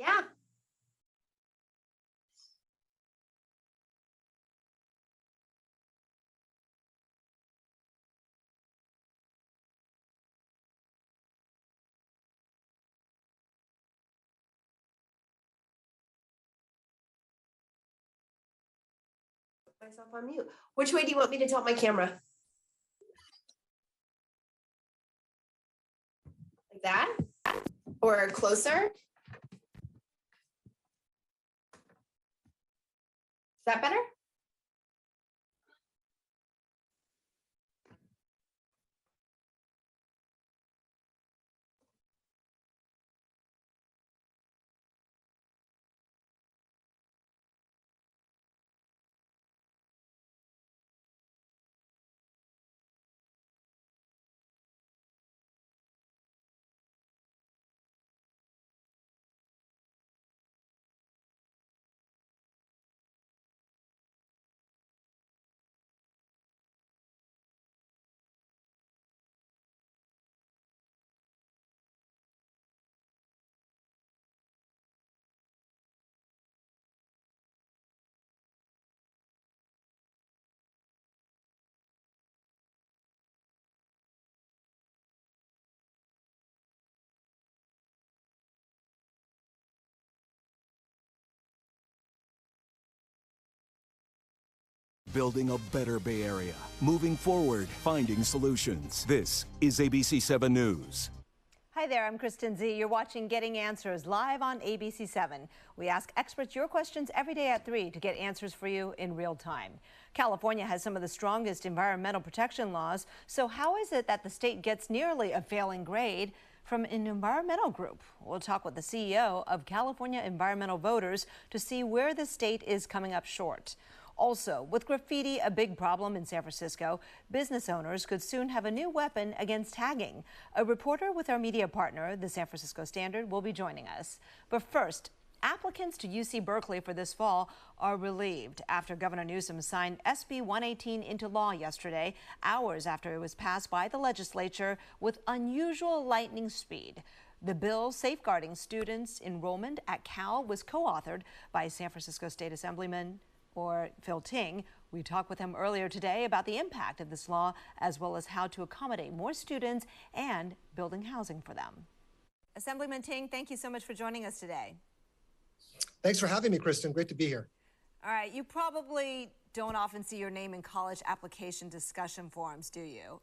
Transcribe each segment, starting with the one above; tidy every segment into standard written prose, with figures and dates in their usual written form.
Yeah. Put myself on mute. Which way do you want me to tilt my camera? Like that? Or closer? Is that better? Building a better Bay Area. Moving forward, finding solutions. This is ABC 7 News. Hi there, I'm Kristen Z. You're watching Getting Answers live on ABC 7. We ask experts your questions every day at 3 to get answers for you in real time. California has some of the strongest environmental protection laws, so how is it that the state gets nearly a failing grade from an environmental group? We'll talk with the CEO of California Environmental Voters to see where the state is coming up short. Also, with graffiti a big problem in San Francisco, business owners could soon have a new weapon against tagging. A reporter with our media partner, the San Francisco Standard, will be joining us. But first, applicants to UC Berkeley for this fall are relieved after Governor Newsom signed SB 118 into law yesterday, hours after it was passed by the legislature with unusual lightning speed. The bill safeguarding students' enrollment at Cal was co-authored by San Francisco State Assemblyman Phil Ting. We talked with him earlier today about the impact of this law, as well as how to accommodate more students and building housing for them. Assemblyman Ting, thank you so much for joining us today. Thanks for having me, Kristen. Great to be here. All right, you probably don't often see your name in college application discussion forums, do you?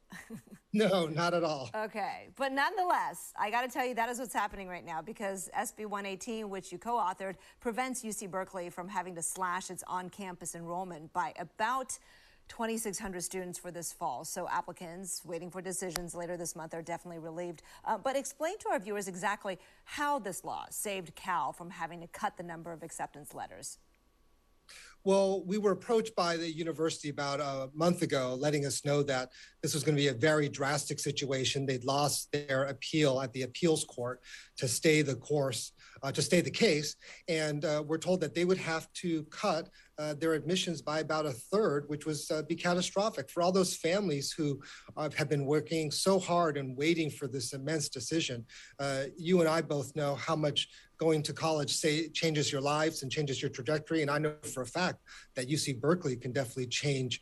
No, not at all. Okay, but nonetheless, I got to tell you that is what's happening right now, because SB 118, which you co-authored, prevents UC Berkeley from having to slash its on-campus enrollment by about 2,600 students for this fall. So applicants waiting for decisions later this month are definitely relieved. But explain to our viewers exactly how this law saved Cal from having to cut the number of acceptance letters. Well, we were approached by the university about a month ago, letting us know that this was going to be a very drastic situation. They'd lost their appeal at the appeals court to stay the course, to stay the case. And we're told that they would have to cut their admissions by about a third, which was be catastrophic for all those families who have been working so hard and waiting for this immense decision. You and I both know how much going to college changes your lives and changes your trajectory. And I know for a fact that UC Berkeley can definitely change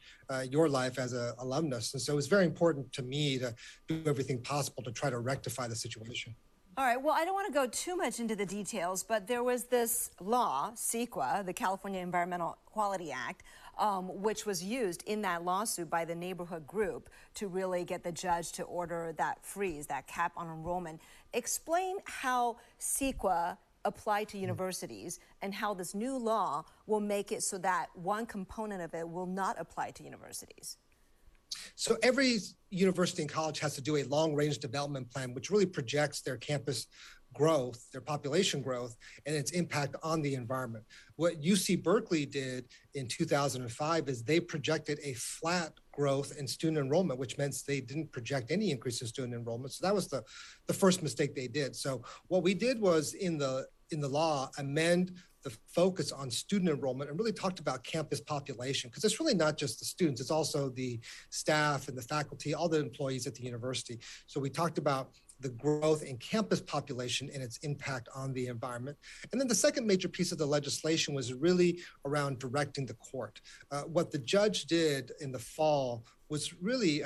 your life as an alumnus. And so it's very important to me to do everything possible to try to rectify the situation. All right, well, I don't want to go too much into the details, but there was this law, CEQA, the California Environmental Quality Act, which was used in that lawsuit by the neighborhood group to really get the judge to order that freeze, that cap on enrollment. Explain how CEQA applied to universities and how this new law will make it so that one component of it will not apply to universities. So every university and college has to do a long-range development plan, which really projects their campus growth, their population growth, and its impact on the environment. What UC Berkeley did in 2005 is they projected a flat growth in student enrollment, which meant they didn't project any increase in student enrollment. So that was the first mistake they did. So what we did was in the law amend the focus on student enrollment and really talked about campus population, because it's really not just the students, it's also the staff and the faculty, all the employees at the university. So we talked about the growth in campus population and its impact on the environment. And then the second major piece of the legislation was really around directing the court. What the judge did in the fall was really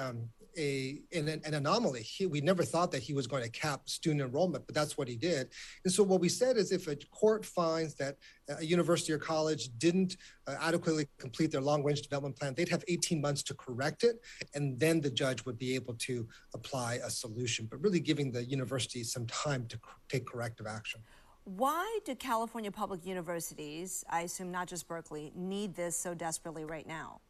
an anomaly. We never thought that he was going to cap student enrollment, but that's what he did. And so what we said is if a court finds that a university or college didn't adequately complete their long-range development plan, they'd have 18 months to correct it, and then the judge would be able to apply a solution, but really giving the university some time to take corrective action. Why do California public universities, I assume not just Berkeley, need this so desperately right now?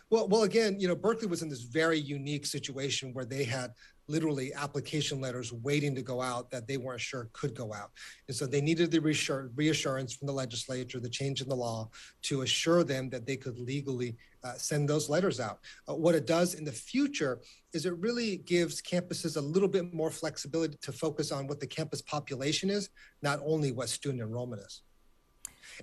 Well, again, Berkeley was in this very unique situation where they had literally application letters waiting to go out that they weren't sure could go out. And so they needed the reassurance from the legislature, the change in the law, to assure them that they could legally send those letters out. What it does in the future is it really gives campuses a little bit more flexibility to focus on what the campus population is, not only what student enrollment is.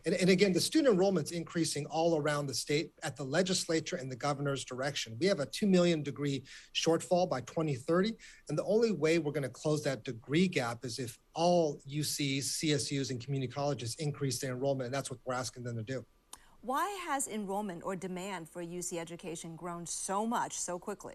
And again, the student enrollment's increasing all around the state at the legislature and the governor's direction. We have a 2 million degree shortfall by 2030. And the only way we're going to close that degree gap is if all UCs, CSUs, and community colleges increase their enrollment. And that's what we're asking them to do. Why has enrollment or demand for UC education grown so much so quickly?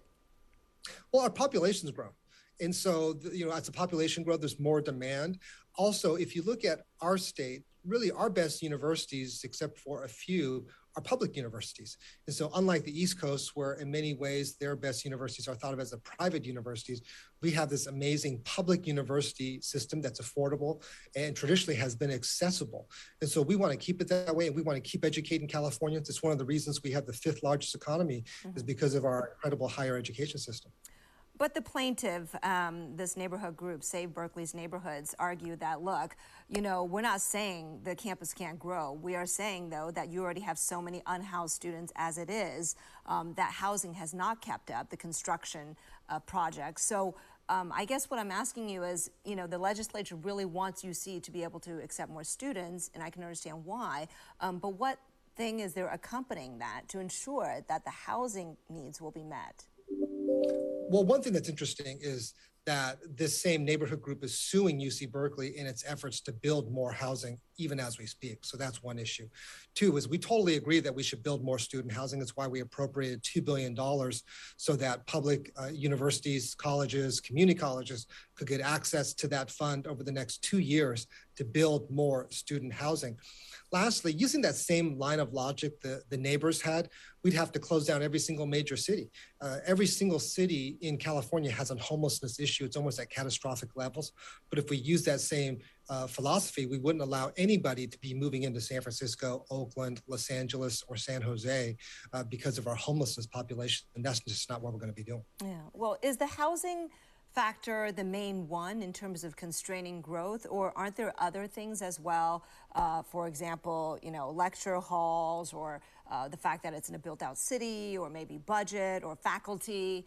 Well, our population's grown. And so, as the population grows, there's more demand. Also, if you look at our state, really our best universities, except for a few, are public universities. And so unlike the East Coast, where in many ways their best universities are thought of as the private universities, we have this amazing public university system that's affordable and traditionally has been accessible. And so we want to keep it that way, and we want to keep educating Californians. It's one of the reasons we have the 5th largest economy is because of our incredible higher education system. But the plaintiff, this neighborhood group, Save Berkeley's Neighborhoods, argue that, look, we're not saying the campus can't grow. We are saying, though, that you already have so many unhoused students as it is, that housing has not kept up, the construction projects. So I guess what I'm asking you is, the legislature really wants UC to be able to accept more students, and I can understand why, but what thing is there accompanying that to ensure that the housing needs will be met? Well, one thing that's interesting is that this same neighborhood group is suing UC Berkeley in its efforts to build more housing, even as we speak. So that's one issue. Two is we totally agree that we should build more student housing. That's why we appropriated $2 billion so that public universities, colleges, community colleges could get access to that fund over the next 2 years to build more student housing. Lastly, using that same line of logic the neighbors had, we'd have to close down every single major city. Every single city in California has a homelessness issue. It's almost at catastrophic levels. But if we use that same philosophy, we wouldn't allow anybody to be moving into San Francisco, Oakland, Los Angeles, or San Jose because of our homelessness population. And that's just not what we're going to be doing. Yeah. Well, is the housing factor the main one in terms of constraining growth, or aren't there other things as well? For example, lecture halls, or the fact that it's in a built-out city, or maybe budget or faculty.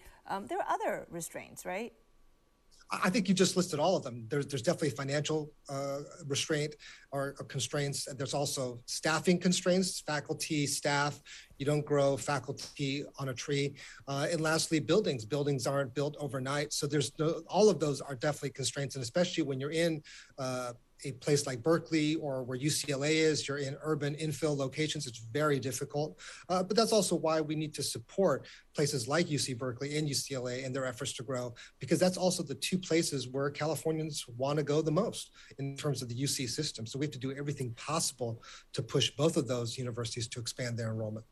There are other restraints, right? I think you just listed all of them. There's definitely financial restraint or constraints. There's also staffing constraints, faculty, staff. You don't grow faculty on a tree. And lastly, buildings. Buildings aren't built overnight. So all of those are definitely constraints. And especially when you're in a place like Berkeley or where UCLA is, you're in urban infill locations, it's very difficult. But that's also why we need to support places like UC Berkeley and UCLA and their efforts to grow, because that's also the two places where Californians want to go the most in terms of the UC system. So we have to do everything possible to push both of those universities to expand their enrollment.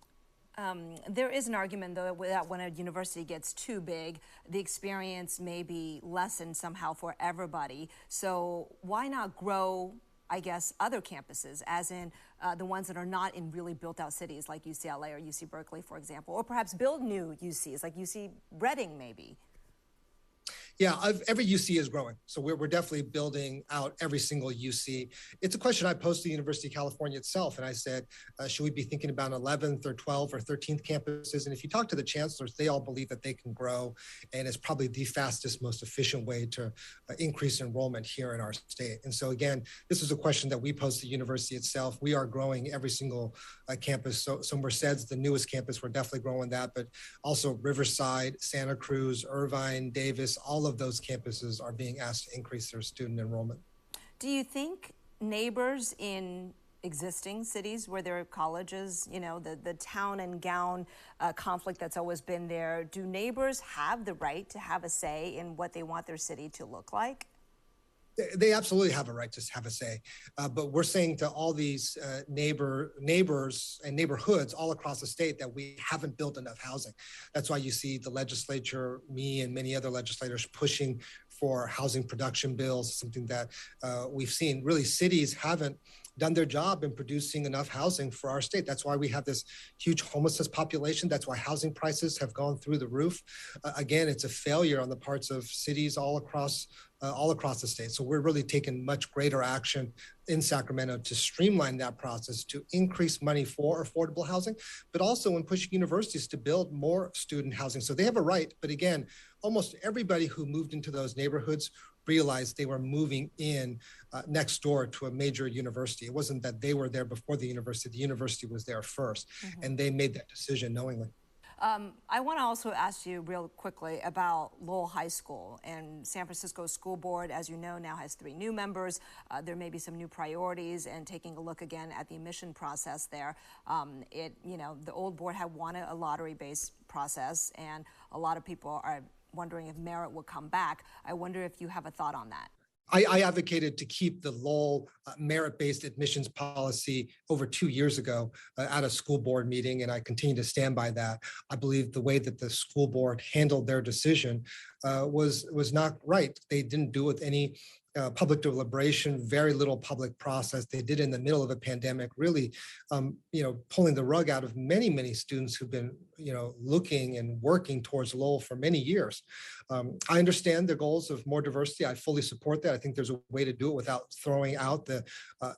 There is an argument, though, that when a university gets too big, the experience may be lessened somehow for everybody. So why not grow, I guess, other campuses, as in the ones that are not in really built-out cities like UCLA or UC Berkeley, for example, or perhaps build new UCs like UC Reading, maybe? Yeah, every UC is growing. So we're definitely building out every single UC. It's a question I posed to the University of California itself. And I said, should we be thinking about 11th or 12th or 13th campuses? And if you talk to the chancellors, they all believe that they can grow. And it's probably the fastest, most efficient way to increase enrollment here in our state. And so again, this is a question that we posed to the university itself. We are growing every single campus. So Merced's the newest campus. We're definitely growing that, but also Riverside, Santa Cruz, Irvine, Davis, all all of those campuses are being asked to increase their student enrollment. Do you think neighbors in existing cities where there are colleges, you know, the town and gown conflict that's always been there, do neighbors have the right to have a say in what they want their city to look like? They absolutely have a right to have a say, but we're saying to all these neighbors and neighborhoods all across the state that we haven't built enough housing. That's why you see the legislature, me and many other legislators pushing for housing production bills, something that we've seen. Really, cities haven't done their job in producing enough housing for our state. That's why we have this huge homelessness population. That's why housing prices have gone through the roof. Again, it's a failure on the parts of cities all across the state. So we're really taking much greater action in Sacramento to streamline that process, to increase money for affordable housing, but also in pushing universities to build more student housing. So they have a right, but again, almost everybody who moved into those neighborhoods realized they were moving in next door to a major university. It wasn't that they were there before the university was there first, and they made that decision knowingly. I want to also ask you real quickly about Lowell High School. And San Francisco School Board, as you know, now has 3 new members. There may be some new priorities, and taking a look again at the admission process there. The old board had wanted a lottery-based process, and a lot of people are wondering if merit will come back. I wonder if you have a thought on that. I advocated to keep the Lowell merit-based admissions policy over 2 years ago at a school board meeting, and I continue to stand by that. I believe the way that the school board handled their decision was not right. They didn't do it with any public deliberation, very little public process. They did it in the middle of a pandemic, really, pulling the rug out of many, many students who've been, looking and working towards Lowell for many years. I understand the goals of more diversity. I fully support that. I think there's a way to do it without throwing out the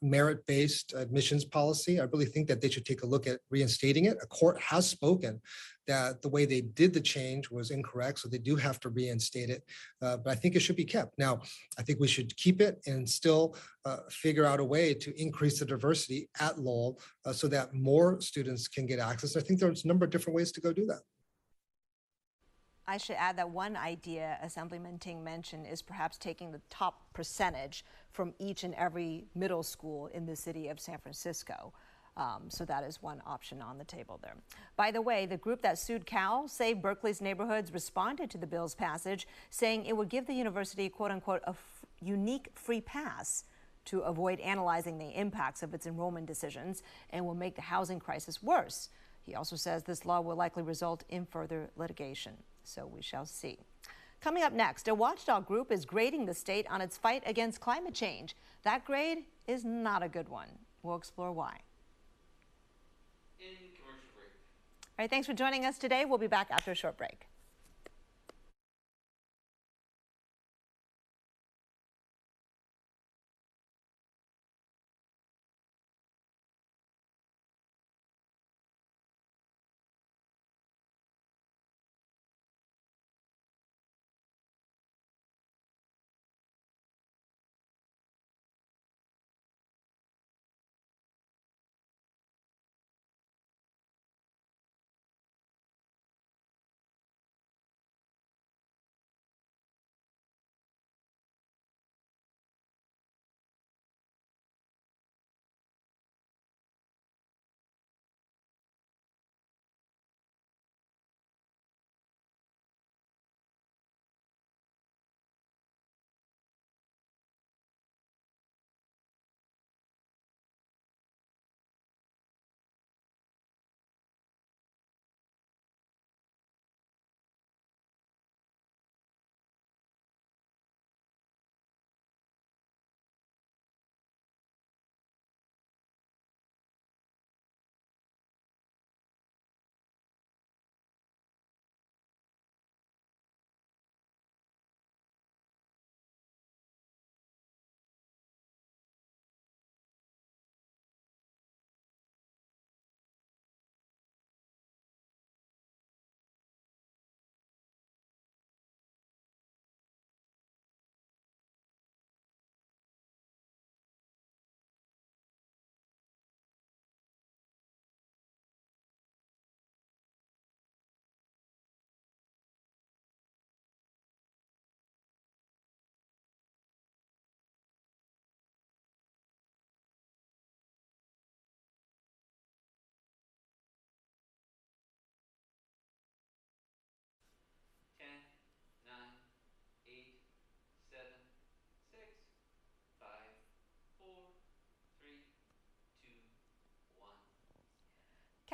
merit-based admissions policy. I really think that they should take a look at reinstating it. A court has spoken that the way they did the change was incorrect, so they do have to reinstate it. But I think it should be kept. Now, I think we should keep it and still figure out a way to increase the diversity at Lowell so that more students can get access. I think there's a number of different ways to go do that. I should add that one idea Assemblyman Ting mentioned is perhaps taking the top percentage from each and every middle school in the city of San Francisco. So that is one option on the table there. By the way, the group that sued Cal, Save Berkeley's Neighborhoods, responded to the bill's passage, saying it would give the university, quote unquote, a unique free pass to avoid analyzing the impacts of its enrollment decisions and will make the housing crisis worse. He also says this law will likely result in further litigation. So we shall see. Coming up next, a watchdog group is grading the state on its fight against climate change. That grade is not a good one. We'll explore why. All right, thanks for joining us today. We'll be back after a short break.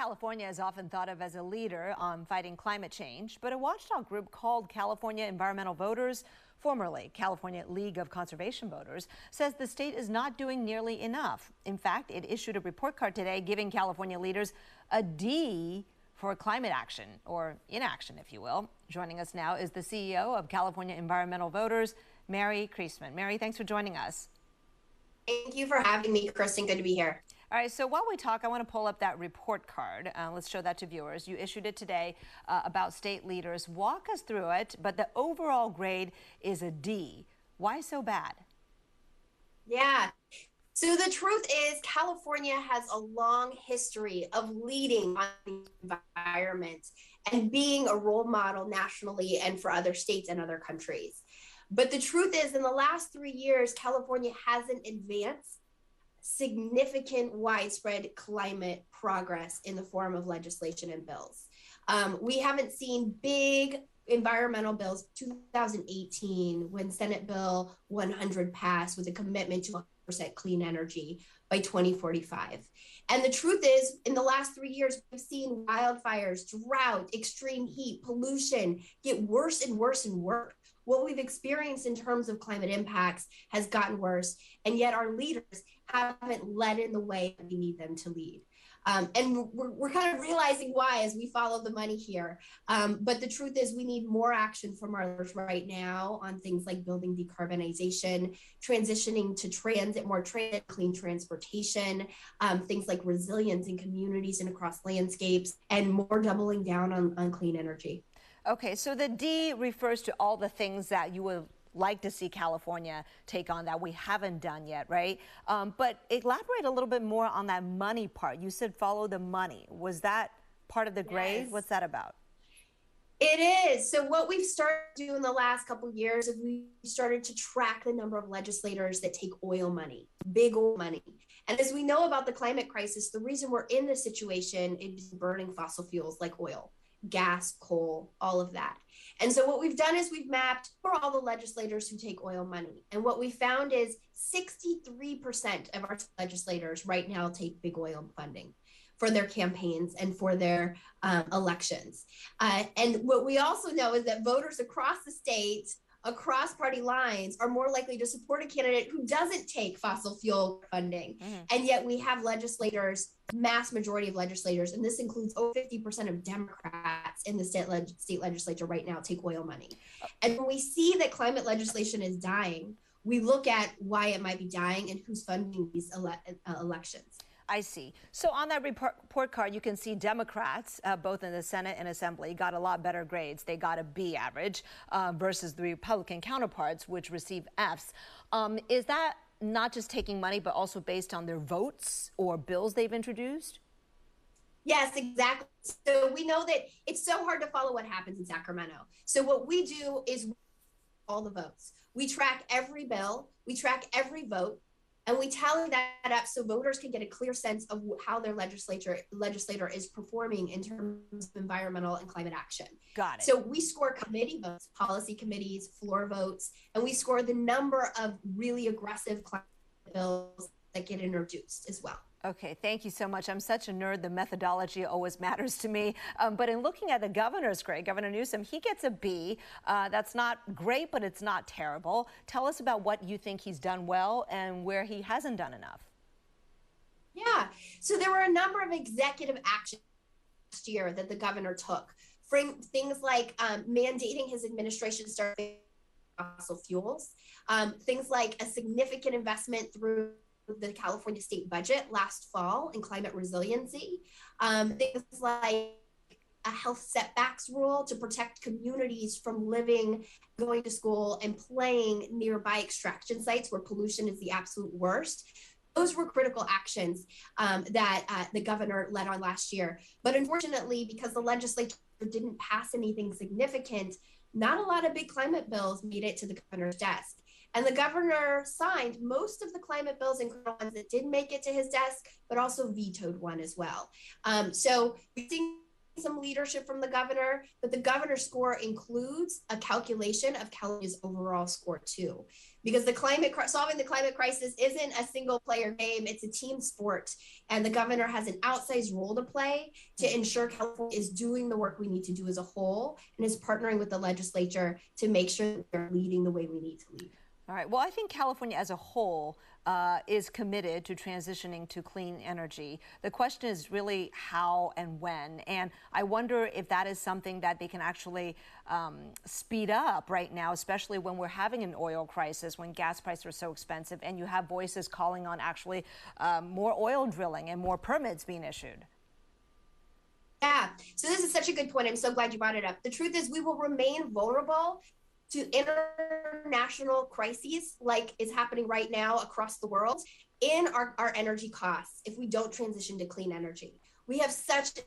California is often thought of as a leader on fighting climate change, but a watchdog group called California Environmental Voters, formerly California League of Conservation Voters, says the state is not doing nearly enough. In fact, it issued a report card today giving California leaders a D for climate action, or inaction, if you will. Joining us now is the CEO of California Environmental Voters, Mary Kreisman. Mary, thanks for joining us. Thank you for having me, Kristen. Good to be here. All right, so while we talk, I want to pull up that report card. Let's show that to viewers. You issued it today about state leaders. Walk us through it, but the overall grade is a D. Why so bad? Yeah. So the truth is California has a long history of leading on the environment and being a role model nationally and for other states and other countries. But the truth is, in the last 3 years, California hasn't advanced significant widespread climate progress in the form of legislation and bills. We haven't seen big environmental bills. 2018, when Senate Bill 100 passed with a commitment to 100% clean energy by 2045. And the truth is, in the last 3 years, we've seen wildfires, drought, extreme heat, pollution get worse and worse and worse. What we've experienced in terms of climate impacts has gotten worse, and yet our leaders haven't led in the way we need them to lead. And we're kind of realizing why as we follow the money here. But the truth is we need more action from our leaders right now on things like building decarbonization, transitioning to transit, more transit, clean transportation, things like resilience in communities and across landscapes, and more doubling down on clean energy. Okay, so the D refers to all the things that you would like to see California take on that we haven't done yet, right? But elaborate a little bit more on that money part. You said follow the money. Was that part of the grade? Yes. What's that about? It is. So what we've started to do in the last couple of years is we started to track the number of legislators that take oil money, big oil money. And as we know about the climate crisis, the reason we're in this situation is burning fossil fuels like oil, gas, coal, all of that. And so what we've done is we've mapped for all the legislators who take oil money. And what we found is 63% of our legislators right now take big oil funding for their campaigns and for their elections. And what we also know is that voters across the state, across party lines, are more likely to support a candidate who doesn't take fossil fuel funding. And yet we have legislators, mass majority of legislators, and this includes over 50% of Democrats in the state legislature right now take oil money. And when we see that climate legislation is dying, we look at why it might be dying and who's funding these elections. I see. So on that report card, you can see Democrats, both in the Senate and Assembly, got a lot better grades. They got a B average versus the Republican counterparts, which receive Fs. Is that not just taking money, but also based on their votes or bills they've introduced? Yes, exactly. So we know that it's so hard to follow what happens in Sacramento. So what we do is all the votes. We track every bill, we track every vote, and we tally that up so voters can get a clear sense of how their legislator is performing in terms of environmental and climate action. Got it. So we score committee votes, policy committees, floor votes, and we score the number of really aggressive climate bills that get introduced as well. Okay, thank you so much. I'm such a nerd. The methodology always matters to me. But in looking at the governor's grade, Governor Newsom, he gets a B. That's not great, but it's not terrible. Tell us about what you think he's done well and where he hasn't done enough. Yeah, so there were a number of executive actions last year that the governor took. Things like mandating his administration to start fossil fuels, things like a significant investment through the California state budget last fall in climate resiliency, things like a health setbacks rule to protect communities from living, going to school, and playing nearby extraction sites where pollution is the absolute worst. Those were critical actions that the governor led on last year. But unfortunately, because the legislature didn't pass anything significant, not a lot of big climate bills made it to the governor's desk. And the governor signed most of the climate bills, including ones that did make it to his desk, but also vetoed one as well. So we've seen some leadership from the governor, but the governor's score includes a calculation of California's overall score too. Because solving the climate crisis isn't a single player game, it's a team sport. And the governor has an outsized role to play to ensure California is doing the work we need to do as a whole and is partnering with the legislature to make sure that we're leading the way we need to lead. All right. Well, I think California as a whole is committed to transitioning to clean energy. The question is really how and when. And I wonder if that is something that they can actually speed up right now, especially when we're having an oil crisis, when gas prices are so expensive, and you have voices calling on actually more oil drilling and more permits being issued. Yeah. So this is such a good point. I'm so glad you brought it up. The truth is we will remain vulnerable to international crises like is happening right now across the world in our energy costs if we don't transition to clean energy. We have such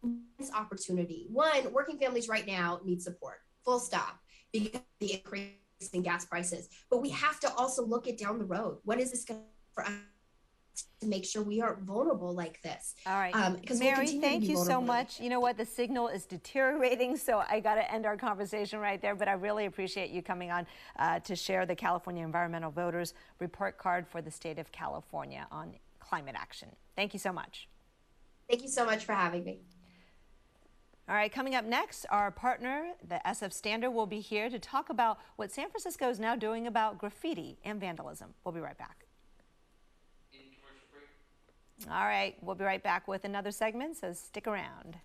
an opportunity. One, working families right now need support, full stop, because of the increase in gas prices. But we have to also look at down the road. What is this going to for us to make sure we aren't vulnerable like this? All right. Because Mary, thank you so much. You know what? The signal is deteriorating, so I got to end our conversation right there. But I really appreciate you coming on to share the California Environmental Voters Report Card for the state of California on climate action. Thank you so much. Thank you so much for having me. All right, coming up next, our partner, the SF Standard, will be here to talk about what San Francisco is now doing about graffiti and vandalism. We'll be right back. All right, we'll be right back with another segment, so stick around.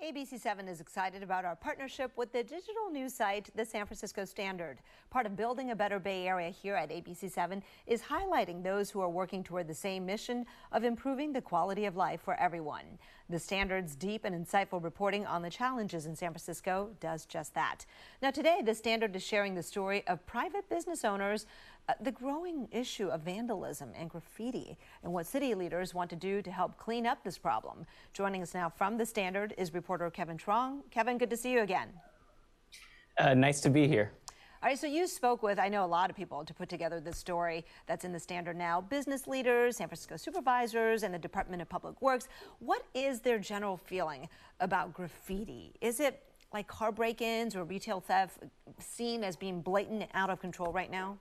ABC7 is excited about our partnership with the digital news site, the San Francisco Standard. Part of building a better Bay Area here at ABC7 is highlighting those who are working toward the same mission of improving the quality of life for everyone. The Standard's deep and insightful reporting on the challenges in San Francisco does just that. Now today, the Standard is sharing the story of private business owners, the growing issue of vandalism and graffiti, and what city leaders want to do to help clean up this problem. Joining us now from the Standard is reporter Kevin Truong. Kevin, good to see you again. Nice to be here. All right, so you spoke with, I know, a lot of people to put together this story that's in the Standard now. Business leaders, San Francisco supervisors, and the Department of Public Works. What is their general feeling about graffiti? Is it like car break-ins or retail theft seen as being blatant and out of control right now?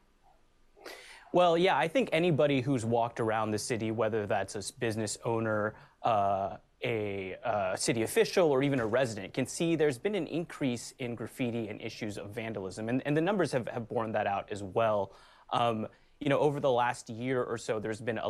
Well, yeah, I think anybody who's walked around the city, whether that's a business owner, a city official, or even a resident, can see there's been an increase in graffiti and issues of vandalism. And the numbers have borne that out as well. You know, over the last year or so, there's been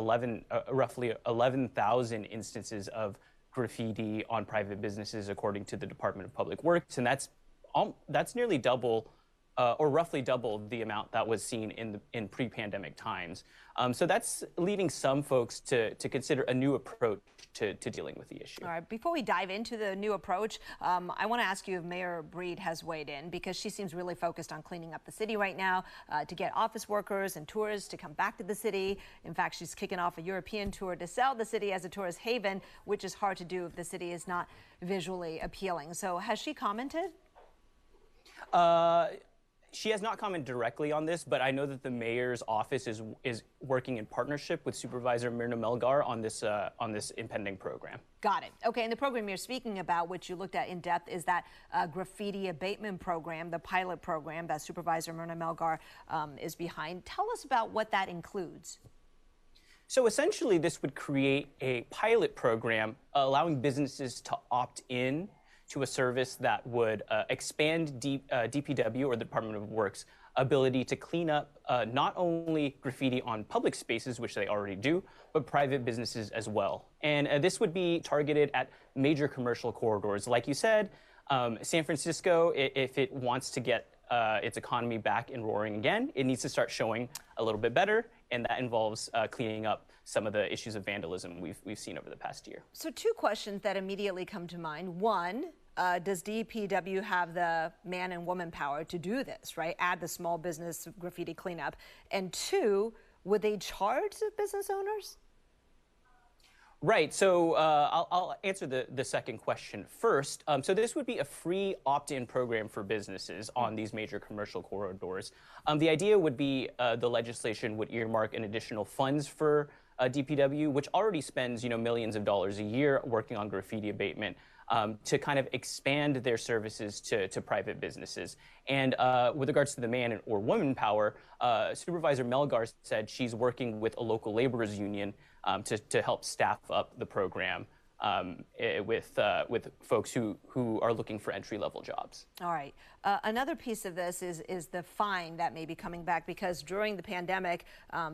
roughly 11,000 instances of graffiti on private businesses, according to the Department of Public Works. And that's nearly double or roughly double the amount that was seen in pre-pandemic times. So that's leading some folks to consider a new approach to dealing with the issue. All right, before we dive into the new approach, I want to ask you if Mayor Breed has weighed in, because she seems really focused on cleaning up the city right now to get office workers and tourists to come back to the city. In fact, she's kicking off a European tour to sell the city as a tourist haven, which is hard to do if the city is not visually appealing. So has she commented? She has not commented directly on this, but I know that the mayor's office is working in partnership with Supervisor Myrna Melgar on this impending program. Got it. Okay, and the program you're speaking about, which you looked at in depth, is that graffiti abatement program, the pilot program that Supervisor Myrna Melgar is behind. Tell us about what that includes. So essentially, this would create a pilot program allowing businesses to opt in to a service that would expand DPW, or the Department of Works, ability to clean up not only graffiti on public spaces, which they already do, but private businesses as well. And this would be targeted at major commercial corridors. Like you said, San Francisco, if it wants to get its economy back and roaring again, it needs to start showing a little bit better, and that involves cleaning up some of the issues of vandalism we've seen over the past year. So two questions that immediately come to mind. One, does DPW have the man and woman power to do this, right? Add the small business graffiti cleanup. And two, would they charge the business owners? Right. So I'll answer the second question first. So this would be a free opt-in program for businesses on these major commercial corridors. The idea would be the legislation would earmark an additional funds for DPW, which already spends millions of dollars a year working on graffiti abatement, to kind of expand their services to private businesses. And with regards to the man or woman power, Supervisor Melgar said she's working with a local laborers union to help staff up the program with folks who are looking for entry-level jobs. All right. Another piece of this is the fine that may be coming back, because during the pandemic,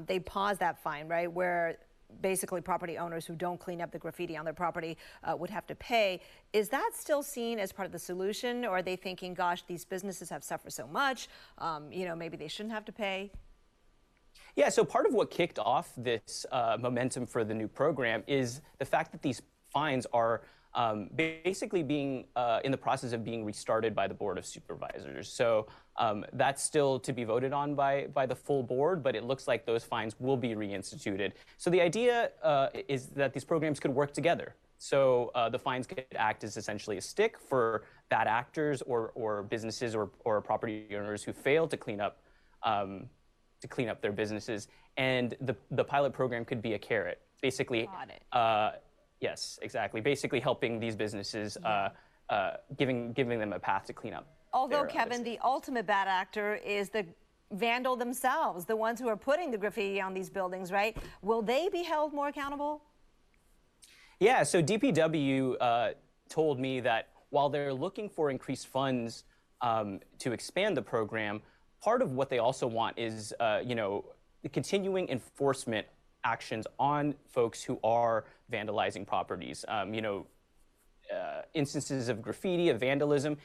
they paused that fine, right, where basically property owners who don't clean up the graffiti on their property would have to pay. Is that still seen as part of the solution, or are they thinking, gosh, these businesses have suffered so much, maybe they shouldn't have to pay? Yeah, so part of what kicked off this momentum for the new program is the fact that these fines are basically being in the process of being restarted by the Board of Supervisors. So that's still to be voted on by the full board, but it looks like those fines will be reinstituted. So the idea is that these programs could work together. So the fines could act as essentially a stick for bad actors or businesses or property owners who fail to clean up their businesses, and the pilot program could be a carrot, basically. Got it. Yes, exactly. Basically helping these businesses, giving them a path to clean up. Although, Kevin, the ultimate bad actor is the vandal themselves, the ones who are putting the graffiti on these buildings, right? Will they be held more accountable? Yeah, so DPW told me that while they're looking for increased funds to expand the program, part of what they also want is, the continuing enforcement actions on folks who are vandalizing properties. Instances of graffiti, of vandalism,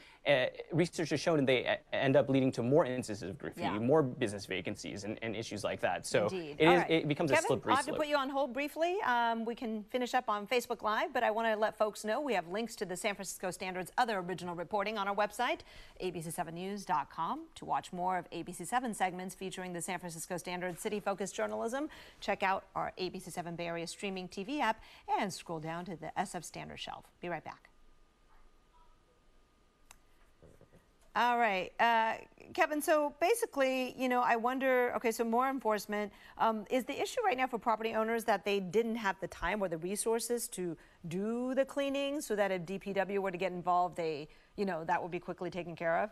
research has shown they end up leading to more instances of graffiti, more business vacancies, and issues like that. So it becomes Kevin, a slippery slope. I'll have to put you on hold briefly. We can finish up on Facebook Live, but I want to let folks know we have links to the San Francisco Standard's other original reporting on our website, abc7news.com. To watch more of ABC7 segments featuring the San Francisco Standard city-focused journalism, check out our ABC7 Bay Area streaming TV app and scroll down to the SF Standard shelf. Be right back. All right, Kevin, so basically, I wonder, okay, so more enforcement. Is the issue right now for property owners that they didn't have the time or the resources to do the cleaning, so that if DPW were to get involved, that would be quickly taken care of?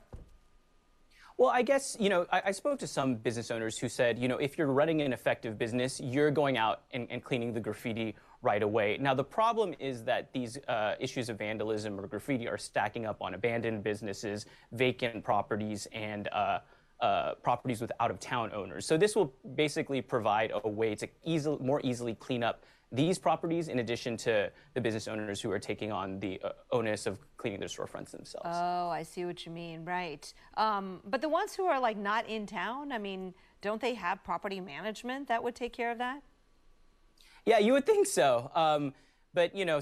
Well, I guess, I spoke to some business owners who said, if you're running an effective business, you're going out and cleaning the graffiti right away. Now, the problem is that these issues of vandalism or graffiti are stacking up on abandoned businesses, vacant properties, and properties with out-of-town owners. So this will basically provide a way to more easily clean up these properties in addition to the business owners who are taking on the onus of cleaning their storefronts themselves. Oh, I see what you mean, right. But the ones who are like not in town, I mean, don't they have property management that would take care of that? Yeah, you would think so. But you know,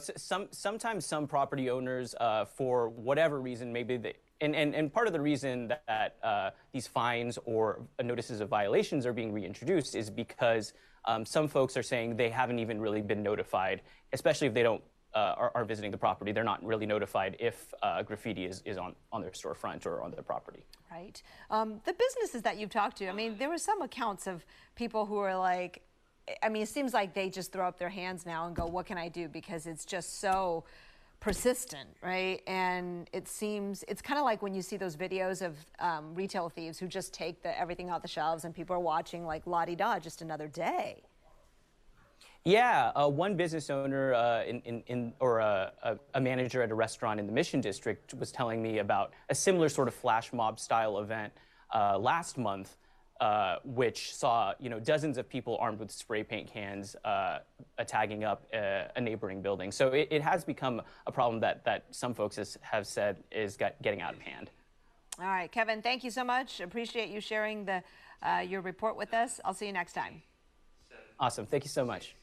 sometimes some property owners, for whatever reason, maybe they, and part of the reason that these fines or notices of violations are being reintroduced is because some folks are saying they haven't even really been notified, especially if they don't are visiting the property. They're not really notified if graffiti is on their storefront or on their property. Right. The businesses that you've talked to, I mean, there were some accounts of people who are like, I mean, it seems like they just throw up their hands now and go, what can I do? Because it's just so persistent, right? And it seems, it's kind of like when you see those videos of retail thieves who just take everything off the shelves and people are watching like la-di-da, just another day. Yeah, one business owner or a manager at a restaurant in the Mission District was telling me about a similar sort of flash mob style event last month, which saw dozens of people armed with spray paint cans tagging up a neighboring building. So it has become a problem that some folks have said is getting out of hand. All right, Kevin, thank you so much. Appreciate you sharing your report with us. I'll see you next time. Awesome. Thank you so much.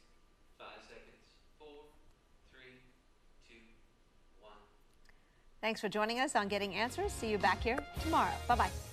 Thanks for joining us on Getting Answers. See you back here tomorrow. Bye-bye.